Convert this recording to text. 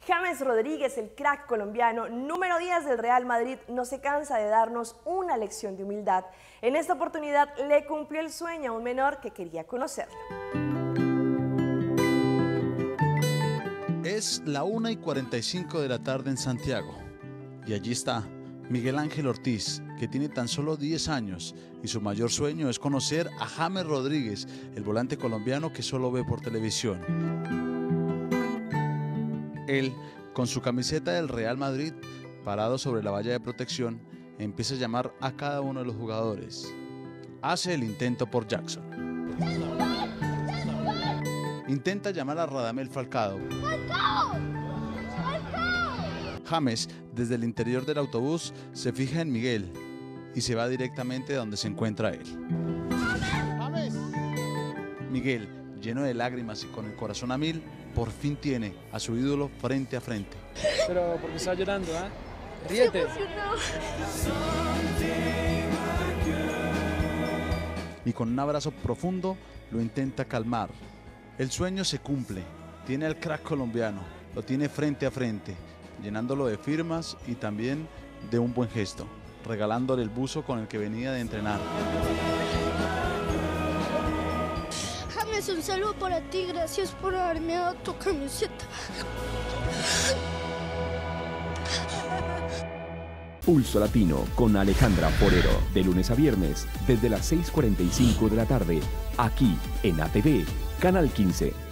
James Rodríguez, el crack colombiano, número 10 del Real Madrid, no se cansa de darnos una lección de humildad. En esta oportunidad le cumplió el sueño a un menor que quería conocerlo. Es la 1:45 de la tarde en Santiago y allí está Miguel Ángel Ortiz, que tiene tan solo 10 años y su mayor sueño es conocer a James Rodríguez, el volante colombiano que solo ve por televisión. Él, con su camiseta del Real Madrid, parado sobre la valla de protección, empieza a llamar a cada uno de los jugadores. Hace el intento por Jackson. Intenta llamar a Radamel Falcao. James, desde el interior del autobús, se fija en Miguel y se va directamente a donde se encuentra él. ¡James! Miguel, lleno de lágrimas y con el corazón a mil, por fin tiene a su ídolo frente a frente. Pero porque está llorando, ¿ah? Ríete. Y con un abrazo profundo lo intenta calmar. El sueño se cumple. Tiene al crack colombiano, lo tiene frente a frente, llenándolo de firmas y también de un buen gesto, regalándole el buzo con el que venía de entrenar. James, un saludo para ti, gracias por haberme dado tu camiseta. Pulso Latino con Alejandra Forero, de lunes a viernes, desde las 6:45 de la tarde, aquí en ATV, Canal 15.